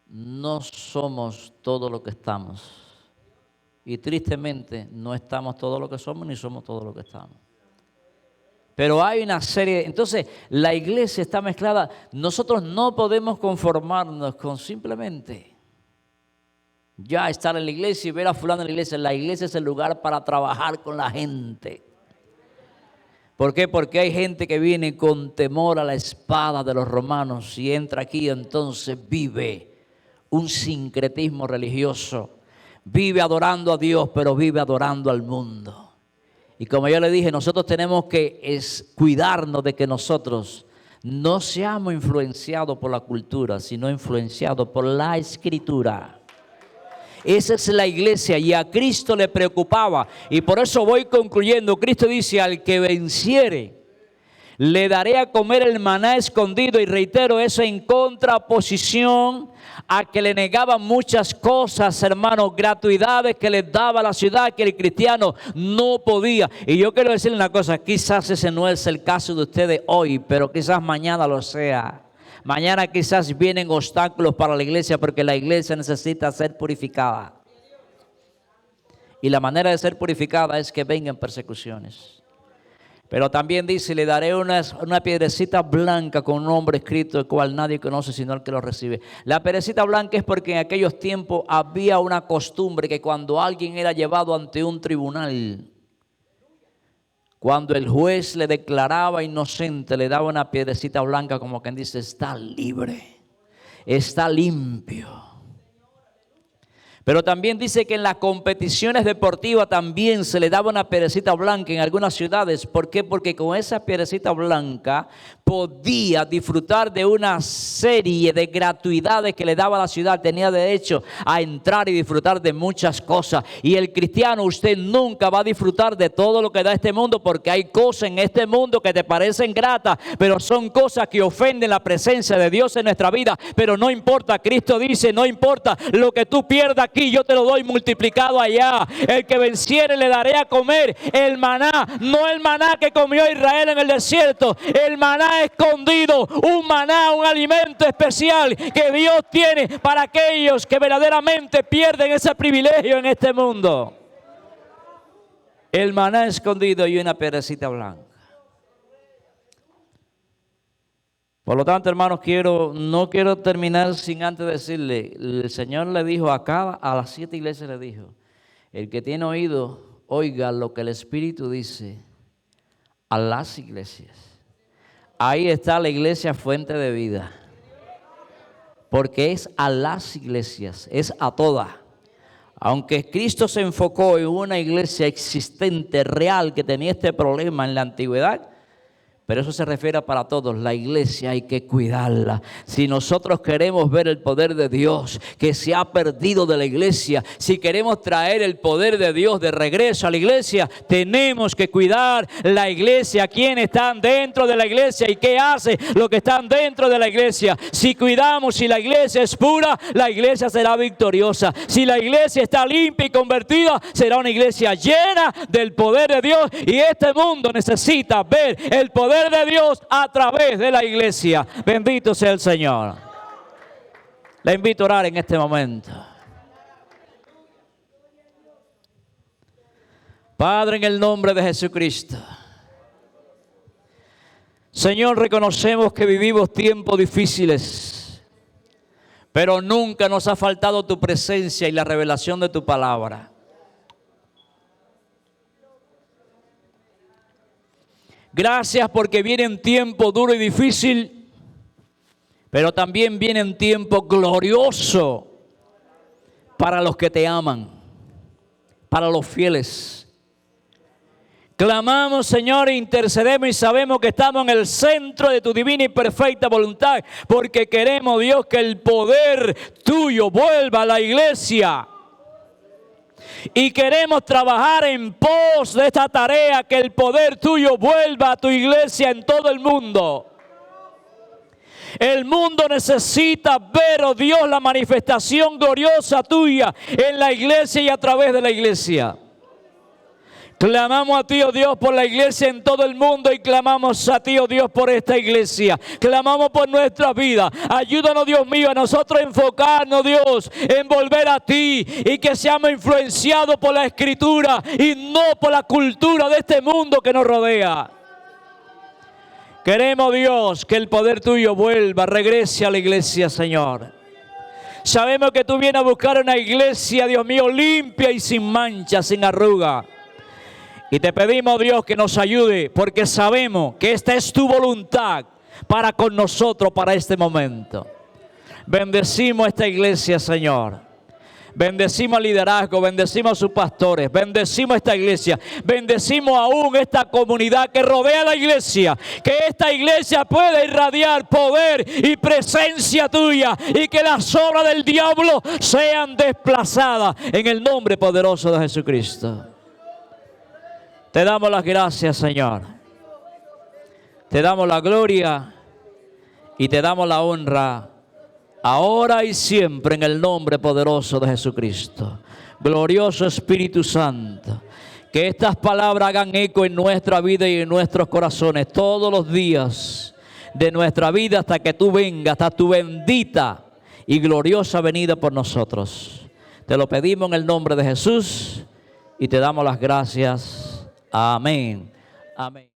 no somos todo lo que estamos. Y tristemente no estamos todo lo que somos ni somos todo lo que estamos. Pero hay una serie, entonces la iglesia está mezclada. Nosotros no podemos conformarnos con simplemente ya estar en la iglesia y ver a fulano en la iglesia. La iglesia es el lugar para trabajar con la gente. ¿Por qué? Porque hay gente que viene con temor a la espada de los romanos y entra aquí, entonces vive un sincretismo religioso. Vive adorando a Dios, pero vive adorando al mundo. Y como yo le dije, nosotros tenemos que cuidarnos de que nosotros no seamos influenciados por la cultura, sino influenciados por la Escritura. Esa es la iglesia y a Cristo le preocupaba. Y por eso voy concluyendo. Cristo dice, al que venciere, le daré a comer el maná escondido. Y reitero, eso en contraposición a que le negaban muchas cosas, hermanos, gratuidades que les daba la ciudad, que el cristiano no podía. Y yo quiero decirle una cosa, quizás ese no es el caso de ustedes hoy, pero quizás mañana lo sea. Mañana quizás vienen obstáculos para la iglesia porque la iglesia necesita ser purificada. Y la manera de ser purificada es que vengan persecuciones. Pero también dice, le daré una piedrecita blanca con un nombre escrito, el cual nadie conoce sino el que lo recibe. La piedrecita blanca es porque en aquellos tiempos había una costumbre que cuando alguien era llevado ante un tribunal, cuando el juez le declaraba inocente, le daba una piedrecita blanca como quien dice, está libre, está limpio. Pero también dice que en las competiciones deportivas también se le daba una piedrecita blanca en algunas ciudades. ¿Por qué? Porque con esa piedrecita blanca podía disfrutar de una serie de gratuidades que le daba la ciudad. Tenía derecho a entrar y disfrutar de muchas cosas. Y el cristiano, usted nunca va a disfrutar de todo lo que da este mundo, porque hay cosas en este mundo que te parecen gratas, pero son cosas que ofenden la presencia de Dios en nuestra vida. Pero no importa, Cristo dice, no importa lo que tú pierdas aquí, yo te lo doy multiplicado allá. El que venciere le daré a comer el maná, no el maná que comió Israel en el desierto, el maná escondido, un maná, un alimento especial que Dios tiene para aquellos que verdaderamente pierden ese privilegio en este mundo. El maná escondido y una piedrecita blanca. Por lo tanto, hermanos, no quiero terminar sin antes decirle, el Señor le dijo a las 7 iglesias le dijo, el que tiene oído, oiga lo que el Espíritu dice a las iglesias. Ahí está la iglesia fuente de vida, porque es a las iglesias, es a todas. Aunque Cristo se enfocó en una iglesia existente, real, que tenía este problema en la antigüedad, Pero eso se refiere para todos. La iglesia hay que cuidarla. Si nosotros queremos ver el poder de Dios que se ha perdido de la iglesia, si queremos traer el poder de Dios de regreso a la iglesia, tenemos que cuidar la iglesia. ¿Quiénes están dentro de la iglesia y qué hace los que están dentro de la iglesia? Si cuidamos, si la iglesia es pura, la iglesia será victoriosa. Si la iglesia está limpia y convertida, será una iglesia llena del poder de Dios. Y este mundo necesita ver el poder de Dios a través de la iglesia. Bendito sea el Señor. Le invito a orar en este momento. Padre, en el nombre de Jesucristo, Señor, reconocemos que vivimos tiempos difíciles, pero nunca nos ha faltado tu presencia y la revelación de tu palabra. Gracias porque vienen tiempos duro y difícil, pero también vienen tiempos gloriosos para los que te aman, para los fieles. Clamamos, Señor, e intercedemos y sabemos que estamos en el centro de tu divina y perfecta voluntad, porque queremos, Dios, que el poder tuyo vuelva a la iglesia. Y queremos trabajar en pos de esta tarea, que el poder tuyo vuelva a tu iglesia en todo el mundo. El mundo necesita ver, oh Dios, la manifestación gloriosa tuya en la iglesia y a través de la iglesia. Clamamos a ti, oh Dios, por la iglesia en todo el mundo y clamamos a ti, oh Dios, por esta iglesia. Clamamos por nuestra vida. Ayúdanos, Dios mío, a nosotros enfocarnos, Dios, en volver a ti y que seamos influenciados por la Escritura y no por la cultura de este mundo que nos rodea. Queremos, Dios, que el poder tuyo vuelva, regrese a la iglesia, Señor. Sabemos que tú vienes a buscar una iglesia, Dios mío, limpia y sin mancha, sin arruga. Y te pedimos, Dios, que nos ayude, porque sabemos que esta es tu voluntad para con nosotros, para este momento. Bendecimos esta iglesia, Señor. Bendecimos al liderazgo, bendecimos a sus pastores, bendecimos esta iglesia, bendecimos aún esta comunidad que rodea la iglesia. Que esta iglesia pueda irradiar poder y presencia tuya y que las obras del diablo sean desplazadas en el nombre poderoso de Jesucristo. Te damos las gracias, Señor. Te damos la gloria y te damos la honra, ahora y siempre, en el nombre poderoso de Jesucristo. Glorioso Espíritu Santo, que estas palabras hagan eco en nuestra vida y en nuestros corazones todos los días de nuestra vida hasta que tú vengas, hasta tu bendita y gloriosa venida por nosotros. Te lo pedimos en el nombre de Jesús y te damos las gracias. Amén. Amén.